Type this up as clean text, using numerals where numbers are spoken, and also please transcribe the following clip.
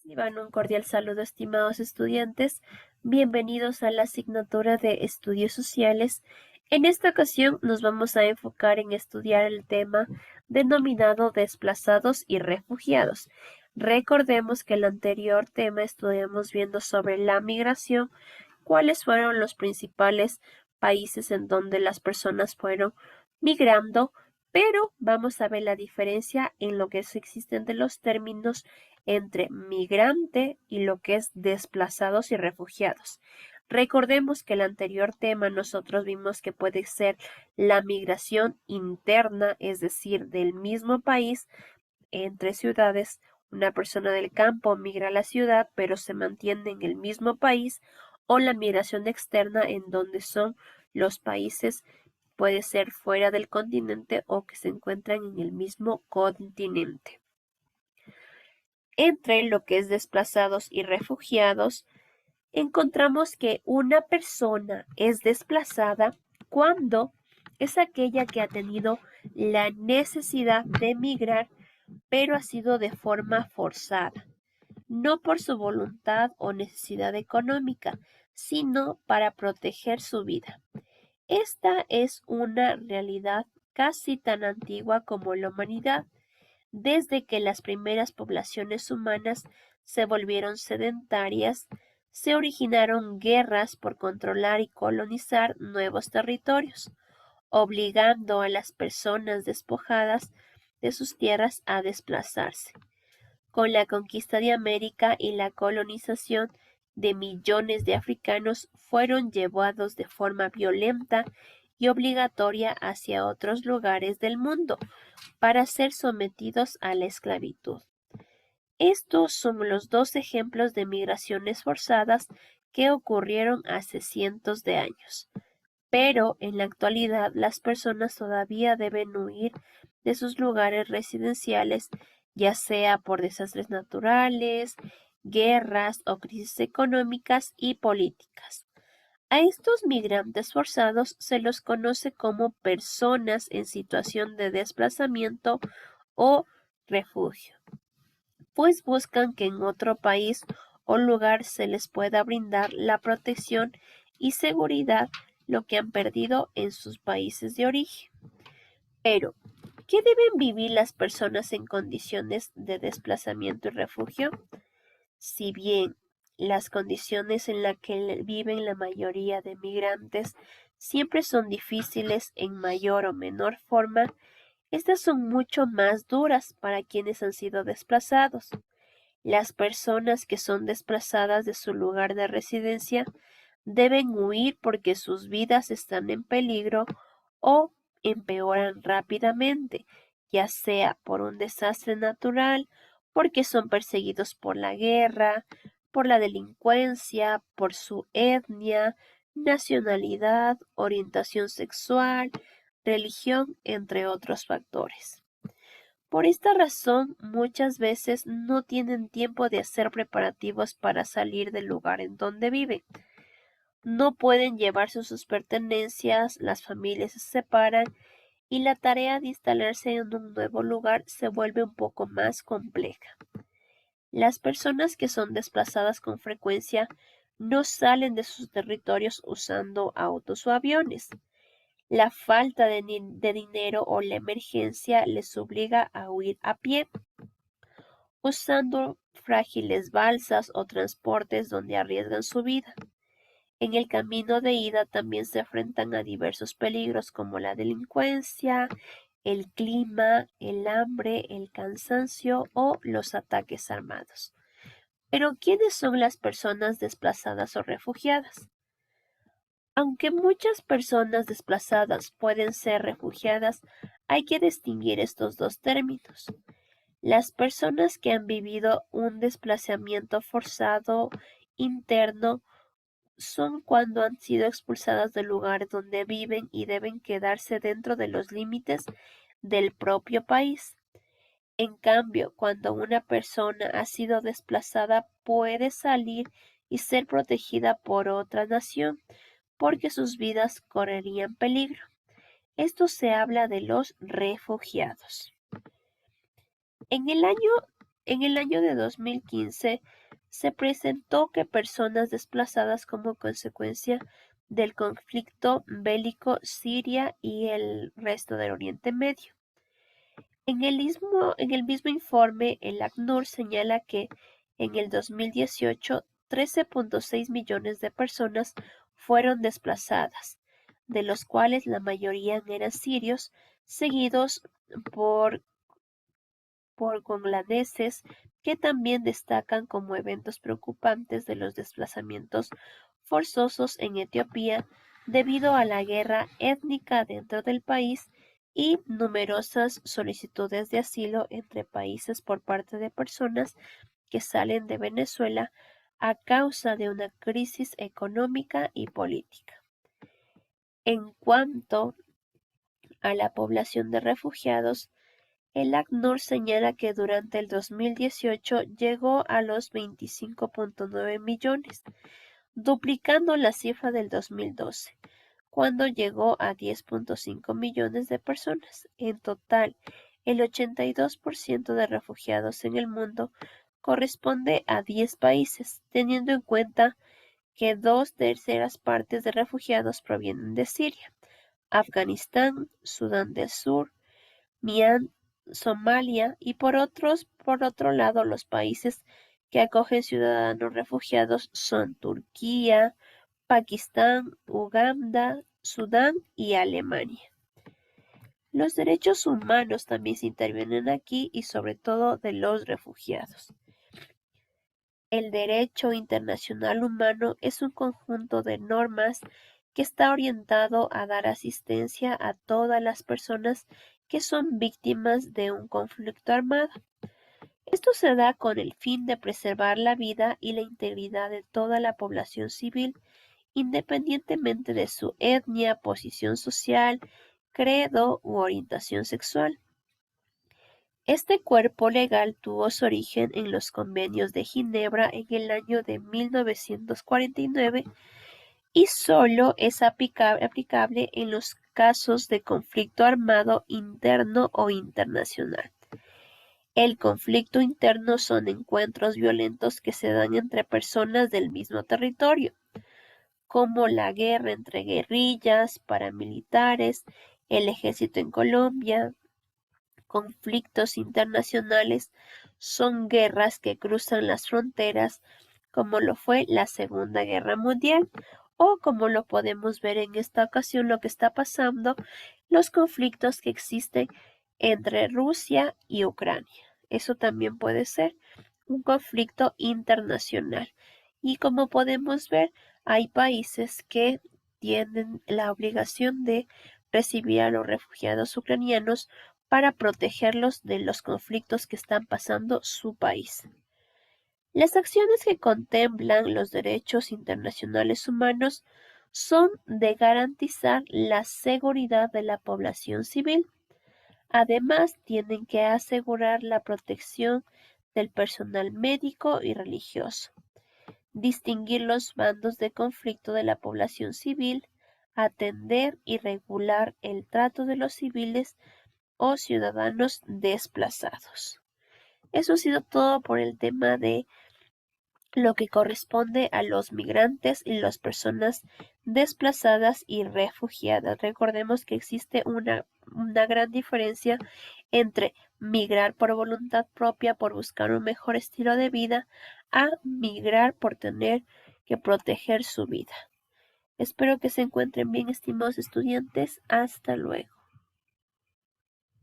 Reciban un cordial saludo, estimados estudiantes. Bienvenidos a la asignatura de Estudios Sociales. En esta ocasión nos vamos a enfocar en estudiar el tema denominado desplazados y refugiados. Recordemos que el anterior tema estuvimos viendo sobre la migración, cuáles fueron los principales países en donde las personas fueron migrando, pero vamos a ver la diferencia en lo que existen de los términos entre migrante y lo que es desplazados y refugiados. Recordemos que el anterior tema nosotros vimos que puede ser la migración interna, es decir, del mismo país entre ciudades. Una persona del campo migra a la ciudad, pero se mantiene en el mismo país, o la migración externa, en donde son los países, puede ser fuera del continente o que se encuentran en el mismo continente. Entre lo que es desplazados y refugiados, encontramos que una persona es desplazada cuando es aquella que ha tenido la necesidad de emigrar, pero ha sido de forma forzada, no por su voluntad o necesidad económica, sino para proteger su vida. Esta es una realidad casi tan antigua como la humanidad. Desde que las primeras poblaciones humanas se volvieron sedentarias, se originaron guerras por controlar y colonizar nuevos territorios, obligando a las personas despojadas de sus tierras a desplazarse. Con la conquista de América y la colonización de millones de africanos fueron llevados de forma violenta y obligatoria hacia otros lugares del mundo para ser sometidos a la esclavitud. Estos son los dos ejemplos de migraciones forzadas que ocurrieron hace cientos de años. Pero en la actualidad las personas todavía deben huir de sus lugares residenciales, ya sea por desastres naturales, guerras o crisis económicas y políticas. A estos migrantes forzados se los conoce como personas en situación de desplazamiento o refugio, pues buscan que en otro país o lugar se les pueda brindar la protección y seguridad lo que han perdido en sus países de origen. Pero, ¿qué deben vivir las personas en condiciones de desplazamiento y refugio? Si bien las condiciones en las que viven la mayoría de migrantes siempre son difíciles en mayor o menor forma, estas son mucho más duras para quienes han sido desplazados. Las personas que son desplazadas de su lugar de residencia deben huir porque sus vidas están en peligro o empeoran rápidamente, ya sea por un desastre natural, porque son perseguidos por la guerra, por la delincuencia, por su etnia, nacionalidad, orientación sexual, religión, entre otros factores. Por esta razón, muchas veces no tienen tiempo de hacer preparativos para salir del lugar en donde viven. No pueden llevarse sus pertenencias, las familias se separan y la tarea de instalarse en un nuevo lugar se vuelve un poco más compleja. Las personas que son desplazadas con frecuencia no salen de sus territorios usando autos o aviones. La falta de dinero o la emergencia les obliga a huir a pie, usando frágiles balsas o transportes donde arriesgan su vida. En el camino de ida también se enfrentan a diversos peligros como la delincuencia, el clima, el hambre, el cansancio o los ataques armados. Pero ¿quiénes son las personas desplazadas o refugiadas? Aunque muchas personas desplazadas pueden ser refugiadas, hay que distinguir estos dos términos. Las personas que han vivido un desplazamiento forzado interno son cuando han sido expulsadas del lugar donde viven y deben quedarse dentro de los límites del propio país. En cambio, cuando una persona ha sido desplazada puede salir y ser protegida por otra nación, porque sus vidas correrían peligro. Esto se habla de los refugiados. En el año En el año de 2015 se presentó que personas desplazadas como consecuencia del conflicto bélico Siria y el resto del Oriente Medio. En el mismo informe, el ACNUR señala que en el 2018 13.6 millones de personas fueron desplazadas, de los cuales la mayoría eran sirios, seguidos por congoladeses, que también destacan como eventos preocupantes de los desplazamientos forzosos en Etiopía debido a la guerra étnica dentro del país y numerosas solicitudes de asilo entre países por parte de personas que salen de Venezuela a causa de una crisis económica y política. En cuanto a la población de refugiados, el ACNUR señala que durante el 2018 llegó a los 25.9 millones, duplicando la cifra del 2012, cuando llegó a 10.5 millones de personas. En total, el 82% de refugiados en el mundo corresponde a 10 países, teniendo en cuenta que 2/3 de refugiados provienen de Siria, Afganistán, Sudán del Sur, Myanmar, Somalia y por otro lado los países que acogen ciudadanos refugiados son Turquía, Pakistán, Uganda, Sudán y Alemania. Los derechos humanos también se intervienen aquí y sobre todo de los refugiados. El derecho internacional humano es un conjunto de normas que está orientado a dar asistencia a todas las personas que son víctimas de un conflicto armado. Esto se da con el fin de preservar la vida y la integridad de toda la población civil, independientemente de su etnia, posición social, credo u orientación sexual. Este cuerpo legal tuvo su origen en los Convenios de Ginebra en el año de 1949 y solo es aplicable en los casos de conflicto armado interno o internacional. El conflicto interno son encuentros violentos que se dan entre personas del mismo territorio, como la guerra entre guerrillas, paramilitares, el ejército en Colombia. Conflictos internacionales son guerras que cruzan las fronteras, como lo fue la Segunda Guerra Mundial, o como lo podemos ver en esta ocasión, lo que está pasando, los conflictos que existen entre Rusia y Ucrania. Eso también puede ser un conflicto internacional. Y como podemos ver, hay países que tienen la obligación de recibir a los refugiados ucranianos para protegerlos de los conflictos que están pasando su país. Las acciones que contemplan los derechos internacionales humanos son de garantizar la seguridad de la población civil. Además, tienen que asegurar la protección del personal médico y religioso, distinguir los bandos de conflicto de la población civil, atender y regular el trato de los civiles o ciudadanos desplazados. Eso ha sido todo por el tema de lo que corresponde a los migrantes y las personas desplazadas y refugiadas. Recordemos que existe una gran diferencia entre migrar por voluntad propia, por buscar un mejor estilo de vida, a migrar por tener que proteger su vida. Espero que se encuentren bien, estimados estudiantes. Hasta luego.